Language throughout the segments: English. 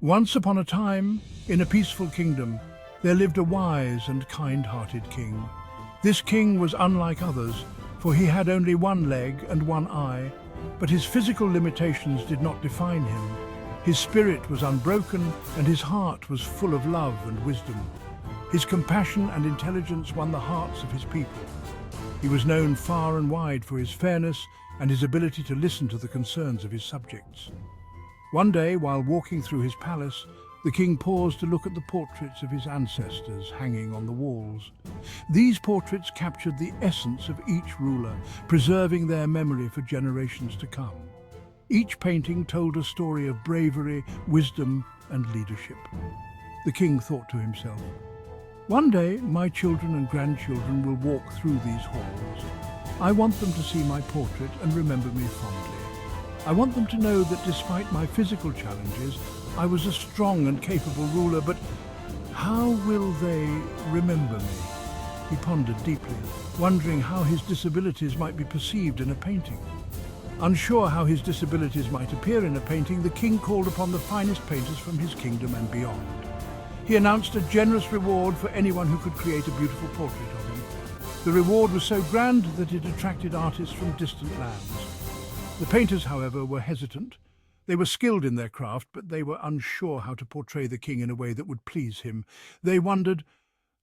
Once upon a time, in a peaceful kingdom, there lived a wise and kind-hearted king. This king was unlike others, for he had only one leg and one eye, but his physical limitations did not define him. His spirit was unbroken, and his heart was full of love and wisdom. His compassion and intelligence won the hearts of his people. He was known far and wide for his fairness and his ability to listen to the concerns of his subjects. One day, while walking through his palace, the king paused to look at the portraits of his ancestors hanging on the walls. These portraits captured the essence of each ruler, preserving their memory for generations to come. Each painting told a story of bravery, wisdom, and leadership. The king thought to himself, "One day, my children and grandchildren will walk through these halls. I want them to see my portrait and remember me fondly. I want them to know that despite my physical challenges, I was a strong and capable ruler, but how will they remember me?" He pondered deeply, wondering how his disabilities might be perceived in a painting. Unsure how his disabilities might appear in a painting, the king called upon the finest painters from his kingdom and beyond. He announced a generous reward for anyone who could create a beautiful portrait of him. The reward was so grand that it attracted artists from distant lands. The painters, however, were hesitant. They were skilled in their craft, but they were unsure how to portray the king in a way that would please him. They wondered,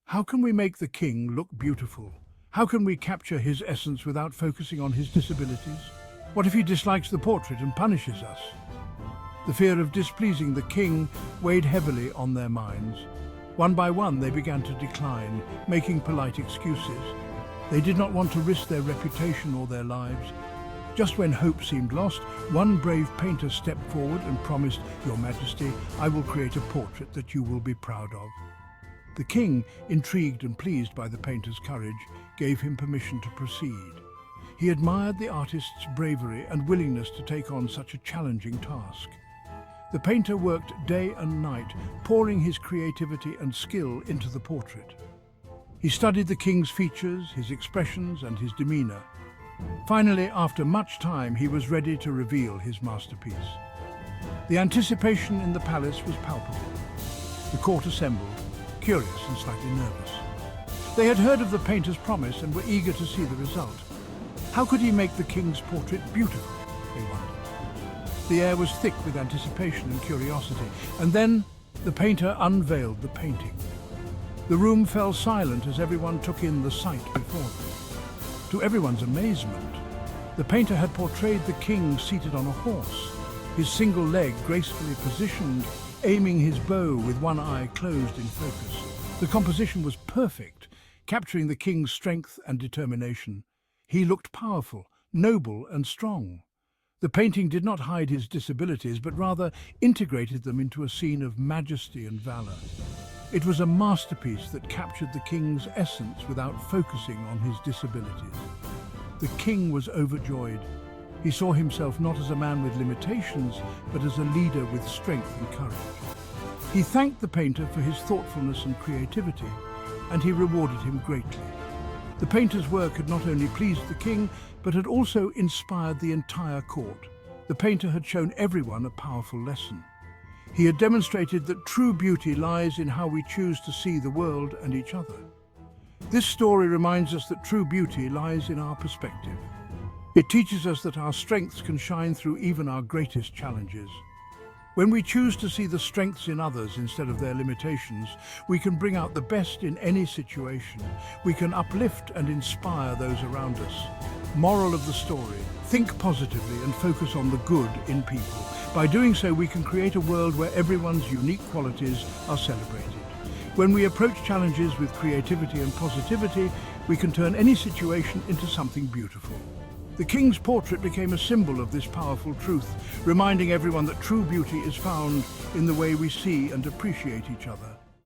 how can we make the king look beautiful? How can we capture his essence without focusing on his disabilities? What if he dislikes the portrait and punishes us? The fear of displeasing the king weighed heavily on their minds. One by one, they began to decline, making polite excuses. They did not want to risk their reputation or their lives. Just when hope seemed lost, one brave painter stepped forward and promised, "Your Majesty, I will create a portrait that you will be proud of." The king, intrigued and pleased by the painter's courage, gave him permission to proceed. He admired the artist's bravery and willingness to take on such a challenging task. The painter worked day and night, pouring his creativity and skill into the portrait. He studied the king's features, his expressions, and his demeanor. Finally, after much time, he was ready to reveal his masterpiece. The anticipation in the palace was palpable. The court assembled, curious and slightly nervous. They had heard of the painter's promise and were eager to see the result. How could he make the king's portrait beautiful, they wondered. The air was thick with anticipation and curiosity, and then the painter unveiled the painting. The room fell silent as everyone took in the sight before them. To everyone's amazement, the painter had portrayed the king seated on a horse, his single leg gracefully positioned, aiming his bow with one eye closed in focus. The composition was perfect, capturing the king's strength and determination. He looked powerful, noble, and strong. The painting did not hide his disabilities, but rather integrated them into a scene of majesty and valor. It was a masterpiece that captured the king's essence without focusing on his disabilities. The king was overjoyed. He saw himself not as a man with limitations, but as a leader with strength and courage. He thanked the painter for his thoughtfulness and creativity, and he rewarded him greatly. The painter's work had not only pleased the king, but had also inspired the entire court. The painter had shown everyone a powerful lesson. He had demonstrated that true beauty lies in how we choose to see the world and each other. This story reminds us that true beauty lies in our perspective. It teaches us that our strengths can shine through even our greatest challenges. When we choose to see the strengths in others instead of their limitations, we can bring out the best in any situation. We can uplift and inspire those around us. Moral of the story: think positively and focus on the good in people. By doing so, we can create a world where everyone's unique qualities are celebrated. When we approach challenges with creativity and positivity, we can turn any situation into something beautiful. The king's portrait became a symbol of this powerful truth, reminding everyone that true beauty is found in the way we see and appreciate each other.